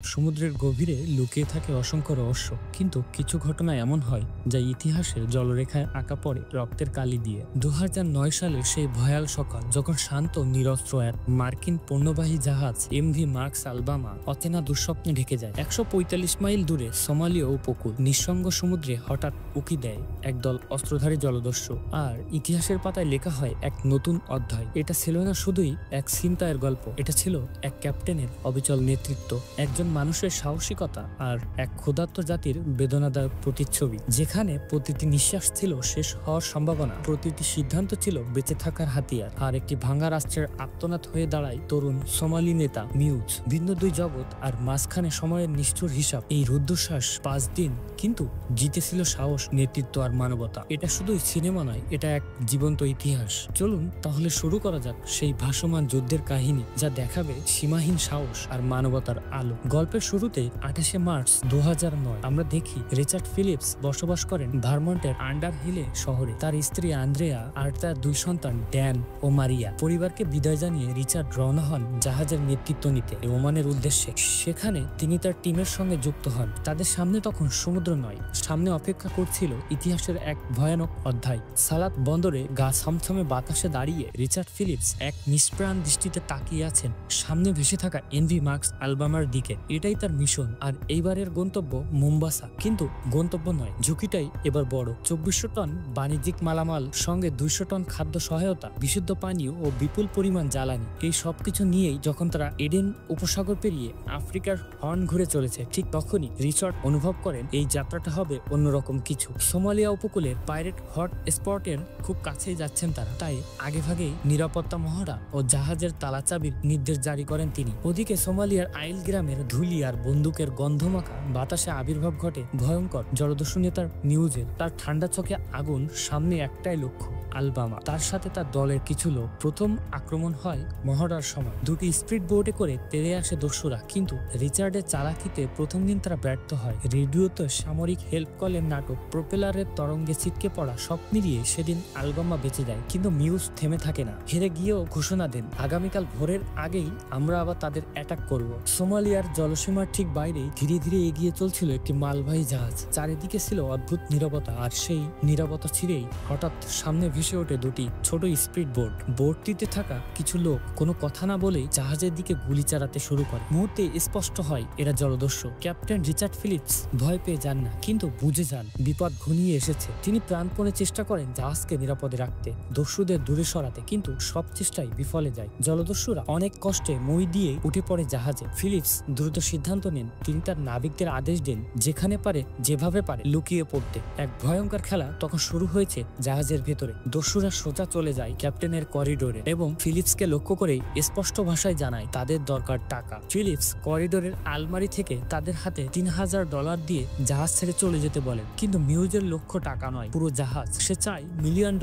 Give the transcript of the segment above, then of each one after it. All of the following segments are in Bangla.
সমুদ্রের গভীরে লুকিয়ে থাকে অসংখ্য রহস্য, কিন্তু কিছু ঘটনা এমন হয় যা ইতিহাসের জলরেখায় আঁকা পড়ে রক্তের কালি দিয়ে। 2009 সালের সেই ভয়াল সকাল, যখন শান্ত নিরস্ত্র এক মার্কিন পণ্যবাহী জাহাজ এমভি মার্কস আলবামা অচেনা দুঃস্বপ্নে ঢেকে যায়। 145 মাইল দূরে সোমালীয় উপকূল নিঃসঙ্গ সমুদ্রে হঠাৎ উকি দেয় একদল অস্ত্রধারী জলদস্যু, আর ইতিহাসের পাতায় লেখা হয় এক নতুন অধ্যায়। এটা ছিল না শুধুই এক ছিনতাইয়ের গল্প, এটা ছিল এক ক্যাপ্টেনের অবিচল নেতৃত্ব, একজন মানুষের সাহসিকতা আর এক ক্ষুধার্ত জাতির বেদনাদায়ক প্রতিচ্ছবি, যেখানে প্রতিটি নিঃশ্বাস ছিল শেষ হওয়ার সম্ভাবনা, প্রতিটি সিদ্ধান্ত ছিল বেঁচে থাকার হাতিয়ার, আর একটি ভাঙা রাষ্ট্রের আত্মনাদ হয়ে দাঁড়ায় তরুণ সোমালি নেতা মিউজ। ভিন্ন দুই জগৎ, আর মাঝখানে সময়ের নিষ্ঠুর হিসাব। এই রুদ্ধশ্বাস 5 দিন, কিন্তু জিতেছিল সাহস, নেতৃত্ব আর মানবতা। এটা শুধুই সিনেমা নয়, এটা এক জীবন্ত ইতিহাস। চলুন তাহলে শুরু করা যাক সেই ভাসমান যুদ্ধের কাহিনী, যা দেখাবে সীমাহীন সাহস আর মানবতার আলো। গল্পের শুরুতে 28 মার্চ 2009 আমরা দেখি রিচার্ড ফিলিপস বসবাস করেন ভারমন্টের আন্ডার হিলে শহরে। তার স্ত্রী আন্দ্রেয়া আর তার 2 সন্তান ড্যান ও মারিয়া। পরিবারকে বিদায় জানিয়ে রিচার্ড রওনা হন জাহাজের নেতৃত্ব নিতে ওমানের উদ্দেশ্যে। সেখানে তিনি তার টিমের সঙ্গে যুক্ত হন। তাদের সামনে তখন সমুদ্র নয়, সামনে অপেক্ষা করছিল ইতিহাসের এক ভয়ানক অধ্যায়। সালাত বন্দরে গা ছমছমে বাতাসে দাঁড়িয়ে রিচার্ড ফিলিপস এক নিষ্প্রাণ দৃষ্টিতে তাকিয়ে আছেন সামনে ভেসে থাকা এমভি মার্কস আলবামার দিকে। এটাই তার মিশন, আর এইবারের গন্তব্য মোম্বাসা। কিন্তু গন্তব্য নয়, ঝুঁকিটাই এবার বড়। 2400 টন বাণিজ্যিক মালামাল, সঙ্গে 200 টন খাদ্য সহায়তা, বিশুদ্ধ পানীয় ও বিপুল পরিমাণ জ্বালানি। এই সবকিছু নিয়েই যখন তারা এডেন উপসাগর পেরিয়ে আফ্রিকার হর্ন ঘুরে চলেছে, ঠিক তখনই রিচার্ড অনুভব করেন এই যাত্রাটা হবে অন্যরকম কিছু। সোমালিয়া উপকূলের পাইরেট হট স্পটের খুব কাছেই যাচ্ছেন তারা, তাই আগেভাগেই নিরাপত্তা মহড়া ও জাহাজের তালাচাবির নির্দেশ জারি করেন তিনি। ওদিকে সোমালিয়ার আইল গ্রামের ধুলি আর বন্দুকের গন্ধমাখা বাতাসে আবির্ভাব ঘটে ভয়ঙ্কর জলদস্যু নেতার মিউজের। তার ঠান্ডা চোখে আগুন, সামনে একটাই লক্ষ্য, আলবামা। তার সাথে তার দলের কিছু লোক। প্রথম আক্রমণ হয় মহড়ার সময়। 2টি স্পিড বোটে করে তেড়ে আসে দস্যুরা, কিন্তু রিচার্ডের চালাকিতে প্রথম দিন তারা ব্যর্থ হয়। রেডিওতে সামরিক হেল্প কলের নাটক, প্রোপেলারের তরঙ্গে ছিটকে পড়া, সব মিলিয়ে সেদিন আলবামা বেঁচে যায়। কিন্তু মিউজ থেমে থাকে না। হেরে গিয়েও ঘোষণা দেন, আগামীকাল ভোরের আগেই আমরা আবার তাদের অ্যাটাক করব। সোমালিয়ার জলসীমার ঠিক বাইরেই ধীরে ধীরে এগিয়ে চলছিল একটি মালবাহী জাহাজ। চারিদিকে ছিল অদ্ভুত নীরবতা, আর সেই নীরবতা ছিঁড়েই হঠাৎ সামনে ভেসে ওঠে 2টি ছোট স্পিড বোট। বোটটিতে থাকা কিছু লোক কোনো কথা না বলেই জাহাজের দিকে গুলি চালাতে শুরু করে। মুহূর্তে স্পষ্ট হয় এরা জলদস্যু। ক্যাপ্টেন রিচার্ড ফিলিপস ভয় পেয়ে যান না, কিন্তু বুঝে যান বিপদ ঘনিয়ে এসেছে। তিনি প্রাণপণে চেষ্টা করেন জাহাজকে নিরাপদে রাখতে, দস্যুদের দূরে সরাতে, কিন্তু সব চেষ্টাই বিফলে যায়। জলদস্যুরা অনেক কষ্টে মই দিয়ে উঠে পড়ে জাহাজে। ফিলিপস দ্রুত সিদ্ধান্ত নেন। তিনি তার নাবিকদের আদেশ দেন যেখানে পারে, যেভাবে পারে লুকিয়ে পড়তে। এক ভয়ঙ্কর খেলা তখন শুরু হয়েছে জাহাজের ভেতরে। দস্যুরা সোজা চলে যায় ক্যাপ্টেনের করিডোরে এবং ফিলিপসকে লক্ষ্য করেই স্পষ্ট ভাষায় জানায় তাদের দরকার টাকা। ফিলিপস করিডোরের আলমারি থেকে তাদের হাতে $3000 দিয়ে জাহাজ ছেড়ে চলে যেতে বলেন। কিন্তু মিউজের লক্ষ্য টাকা নয়, পুরো জাহাজ। সে চায় $1 মিলিয়ন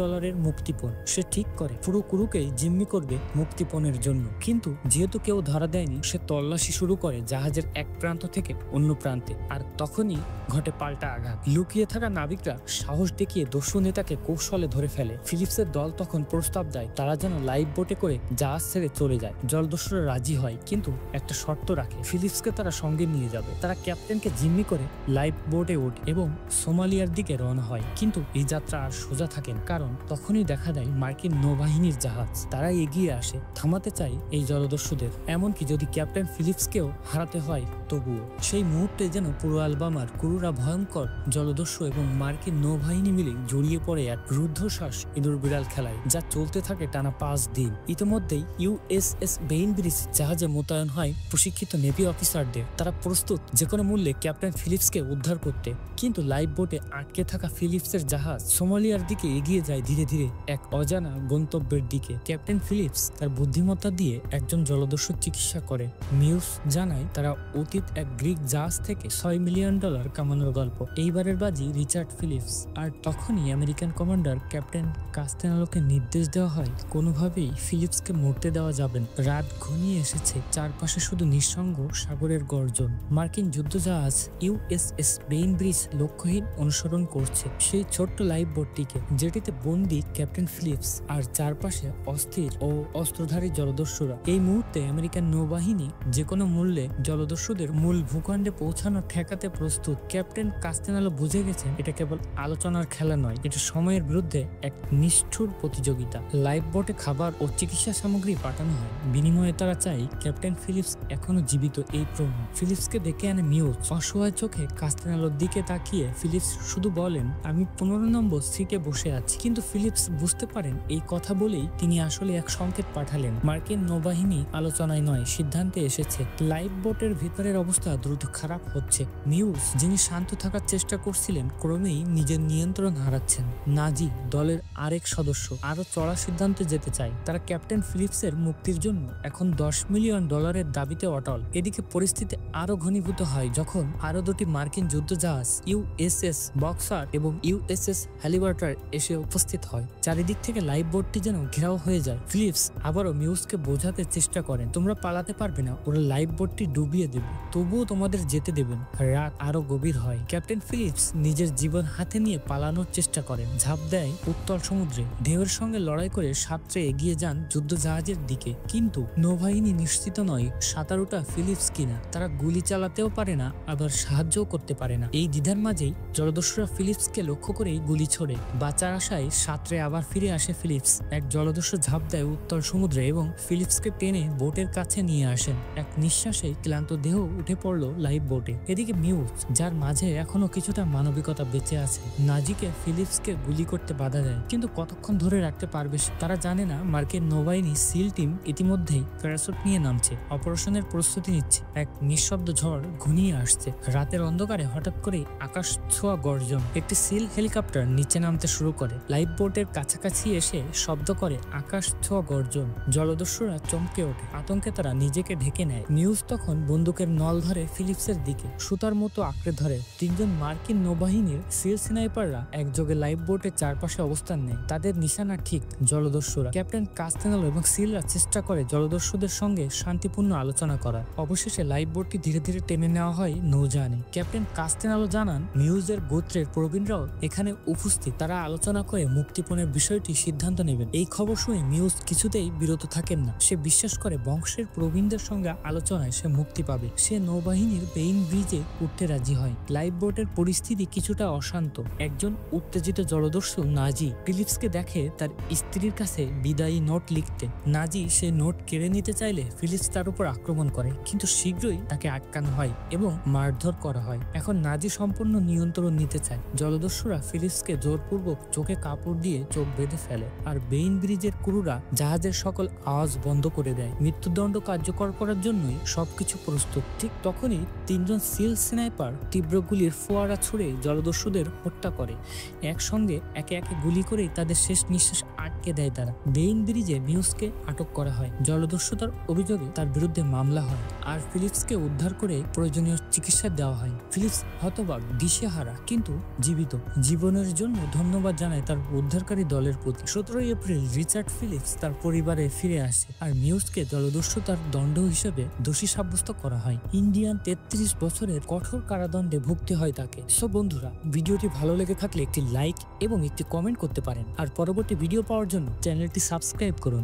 মুক্তিপণ। সে ঠিক করে পুরো ক্রুকেই জিম্মি করবে মুক্তিপণের জন্য। কিন্তু যেহেতু কেউ ধরা দেয়নি, সে তল্লাশি শুরু করে জাহাজের এক প্রান্ত থেকে অন্য প্রান্তে। আর তখনই ঘটে পাল্টা আঘাত। লুকিয়ে থাকা নাবিকরা সাহস দেখিয়ে দস্যু নেতাকে কৌশলে ধরে ফেলে। ফিলিপসের দল তখন প্রস্তাব দেয় তারা যেন লাইফ বোটে করে জাহাজ ছেড়ে চলে যায়। জলদস্যুরা রাজি হয়, কিন্তু একটা শর্ত রাখে, ফিলিপসকে তারা সঙ্গে নিয়ে যাবে। তারা ক্যাপ্টেনকে জিম্মি করে লাইফ বোটে ওঠে এবং সোমালিয়ার দিকে রওনা হয়। কিন্তু এই যাত্রা আর সোজা থাকে না, কারণ তখনই দেখা দেয় মার্কিন নৌবাহিনীর জাহাজ। তারা এগিয়ে আসে, থামাতে চায় এই জলদস্যুদের, এমনকি যদি ক্যাপ্টেন ফিলিপসকেও হারাতে হয় তবুও। সেই মুহূর্তে যেন পুরো আলবামার ক্রুরা ভয়ঙ্কর জলদস্যু এবং মার্কিন নৌবাহিনী মিলে জড়িয়ে পড়ে এক রুদ্ধশ্বাস ইঁদুর বিড়াল খেলায়, যা চলতে থাকে টানা 5 দিন। ইতিমধ্যেই ইউএসএস বেইনব্রিজ জাহাজে মোতায়েন হয় প্রশিক্ষিত নেভি অফিসারদের। তারা প্রস্তুত যে কোনো মূল্যে ক্যাপ্টেন ফিলিপসকে উদ্ধার করতে। কিন্তু লাইফ বোটে আটকে থাকা ফিলিপসের জাহাজ সোমালিয়ার দিকে এগিয়ে যায় ধীরে ধীরে এক অজানা গন্তব্যের দিকে। ক্যাপ্টেন ফিলিপস তার বুদ্ধিমত্তা দিয়ে একজন জলদস্যুর চিকিৎসা করে। মিউজ জানায় তারা অতীত এক গ্রিক জাহাজ থেকে $6 মিলিয়ন কামানোর গল্প। এইবারের বাজি রিচার্ড ফিলিপস। আর তখনই আমেরিকান কমান্ডার ক্যাপ্টেন কাস্তেনালোকে নির্দেশ দেওয়া হয় কোনোভাবেই ফিলিপসকে মরতে দেওয়া যাবে না। রাত ঘনিয়ে এসেছে, চারপাশে শুধু নিঃসঙ্গ সাগরের গর্জন। মার্কিন যুদ্ধজাহাজ ইউএসএস বেইনব্রিজ লক্ষ্যহীন অনুসরণ করছে সেই ছোট্ট লাইফ বোটটিকে, যেটিতে বন্দী ক্যাপ্টেন ফিলিপস আর চারপাশে অস্থির ও অস্ত্রধারী জলদস্যুরা। এই মুহূর্তে আমেরিকান নৌবাহিনী যে কোনো মূল্যে জলদস্যুদের মূল ভূখণ্ডে পৌঁছানো ঠেকাতে প্রস্তুত। ক্যাপ্টেন কাস্তেনালো বুঝে গেছেন এটা কেবল আলোচনার খেলা নয়, এটা সময়ের বিরুদ্ধে এক নিষ্ঠুর প্রতিযোগিতা। লাইফ বোটে খাবার ও চিকিৎসা সামগ্রী পাঠানো হয়, বিনিময়ে তারা চাই ক্যাপ্টেন ফিলিপস এখনো জীবিত এই প্রমাণ। ফিলিপসকে ডেকে আনে মিউজ। অসহায় চোখে কাস্তেনালোর দিকে তাকিয়ে ফিলিপস শুধু বলেন, আমি 15 নম্বর সিটে বসে আছি। কিন্তু ফিলিপস বুঝতে পারেন এই কথা বলেই তিনি আসলে এক সংকেত পাঠালেন। মার্কিন নৌবাহিনী আলোচনায় নয়, সিদ্ধান্তে এসেছে। লাইফ বোটের ভিতরের অবস্থা দ্রুত খারাপ হচ্ছে। মিউজ, যিনি শান্ত থাকার চেষ্টা করছিলেন, ক্রমেই নিজের নিয়ন্ত্রণ হারাচ্ছেন। নাজি দলের আরেক সদস্য আরো চড়া সিদ্ধান্তে যেতে চায়। তারা ক্যাপ্টেন ফিলিপসের মুক্তির জন্য এখন $10 মিলিয়ন দাবিতে অটল। এদিকে পরিস্থিতি আরো ঘনীভূত হয় যখন আরো দুটি মার্কিন যুদ্ধজাহাজ ইউএসএস বক্সার এবং ইউএসএস হ্যালিবার্টার এসে উপস্থিত হয়। চারিদিক থেকে লাইফ বোটটি যেন ঘেরাও হয়ে যায়। ফিলিপস আবারও মিউজকে বোঝাতে চেষ্টা করেন, তোমরা পালাতে পারবে না, ওরা লাইফ বোটটি ডুবিয়ে দেবে, তবুও তোমাদের যেতে দেবেন। রাত আরো গভীর হয়। ক্যাপ্টেন ফিলিপস নিজের জীবন হাতে নিয়ে পালানোর চেষ্টা করেন, ঝাঁপ দেয় উত্তল সমুদ্রে, ঢেউয়ের সঙ্গে লড়াই করে সাঁতরে এগিয়ে যান যুদ্ধজাহাজের দিকে। কিন্তু নৌবাহিনী নিশ্চিত নয় সাঁতারুটা ফিলিপস কিনা। তারা গুলি চালাতেও পারে না, আবার সাহায্যও করতে পারে না। এই দ্বিধার মাঝেই জলদস্যুরা ফিলিপসকে লক্ষ্য করেই গুলি ছোড়ে। বাঁচার আশায় সাঁতরে আবার ফিরে আসে ফিলিপস। এক জলদস্যু ঝাঁপ দেয় উত্তল সমুদ্রে এবং ফিলিপসকে টেনে বোটের কাছে নিয়ে আসেন। এক নিঃশ্বাসে ক্লান্ত দেহ উঠে পড়ল লাইফ বোটে। এদিকে মিউজ, যার মাঝে এখনো কিছুটা মানবিকতা বেঁচে আছে, নাজিকে ফিলিপসকে গুলি করতে বাধা দেয়, কিন্তু কতক্ষণ ধরে রাখতে পারবে সে? তারা জানে না মার্কিন নৌবাহিনী সিল টিম ইতিমধ্যেই প্যারাসুট নিয়ে নামছে, অপারেশনের প্রস্তুতি নিচ্ছে। এক নিঃশব্দ ঝড় ঘনিয়ে আসছে। রাতের অন্ধকারে হঠাৎ করে আকাশ ছোঁয়া গর্জন। একটি সিল হেলিকপ্টার নিচে নামতে শুরু করে। লাইফ বোটের কাছাকাছি এসে শব্দ করে আকাশ ছোঁয়া গর্জন। জলদস্যুরা চমকে ওঠে, আতঙ্কে তারা নিজেকে ঢেকে নেয়। মিউজ তখন বন্দুকের নল ধরে ফিলিপসের দিকে সুতার মতো আঁকড়ে ধরে। 3 জন মার্কিন নৌবাহিনীর সিল স্নাইপাররা একযোগে লাইফ বোটের চারপাশে অবস্থান নেয়। তাদের নিশানা ঠিক জলদস্যুরা। ক্যাপ্টেন কাস্তেনালো এবং সিলরা চেষ্টা করে জলদস্যুদের সঙ্গে শান্তিপূর্ণ আলোচনা করার। অবশেষে লাইফ বোটটি ধীরে ধীরে টেনে নেওয়া হয় নৌযানে। ক্যাপ্টেন কাস্তেনালো জানান মিউজের গোত্রের প্রবীণরাও এখানে উপস্থিত। তারা আলোচনা করে মুক্তিপণের বিষয়টি সিদ্ধান্ত নেবেন। এই খবর শুনে মিউজ কিছুতেই বিরত থাকেন না। সে বিশ্বাস করে বংশের প্রবীণদের সঙ্গে আলোচনায় সে মুক্তি পাবে। সে নৌবাহিনীর বেইন ব্রিজে উঠতে রাজি হয়। লাইফ বোটের পরিস্থিতি কিছুটা অশান্ত। একজন উত্তেজিত জলদস্যু নাজি ফিলিপসকে দেখে তার স্ত্রীর কাছে বিদায়ী নোট লিখতে। নাজি সে নোট কেড়ে নিতে চাইলে ফিলিপস তার উপর আক্রমণ করে, কিন্তু শীঘ্রই তাকে আটকানো হয় এবং মারধর করা হয়। এখন নাজি সম্পূর্ণ নিয়ন্ত্রণ নিতে চায়। জলদস্যুরা ফিলিপসকে জোরপূর্বক চোখে কাপড় দিয়ে চোখ বেঁধে ফেলে, আর বেইন ব্রিজের ক্রুরা জাহাজের সকল আওয়াজ বন্ধ করে দেয়। মৃত্যুদণ্ড কার্যকর করার জন্যই সবকিছু প্রস্তুত। ঠিক তখনই 3 জন সিল স্নাইপার তীব্র গুলির ফোয়ারা ছুড়ে জলদস্যুদের হত্যা করে। একসঙ্গে একে একে গুলি করেই তাদের শেষ নিঃশ্বাস আটকে দেয় তারা। বেইন ব্রিজে মিউজকে আটক করা হয়। জলদস্যুতার অভিযোগে তার বিরুদ্ধে মামলা হয়, আর ফিলিপসকে উদ্ধার করে প্রয়োজনীয় চিকিৎসা দেওয়া হয়। ফিলিপস হতবাক, দিশেহারা, কিন্তু জীবিত। জীবনের জন্য ধন্যবাদ জানায় তার উদ্ধারকারী দলের প্রতি। 17 এপ্রিল রিচার্ড ফিলিপস তার পরিবারে ফিরে আসে, আর মিউজকে জলদস্যুতার দণ্ড হিসেবে দোষী সাব্যস্ত করা হয়। ইন্ডিয়ান 33 বছরের কঠোর কারাদণ্ডে ভুগতে হয় তাকে। সো বন্ধুরা, ভিডিওটি ভালো লেগে থাকলে একটি লাইক এবং একটি কমেন্ট করতে পারেন, আর পরবর্তী ভিডিও পাওয়ার জন্য চ্যানেলটি সাবস্ক্রাইব করুন।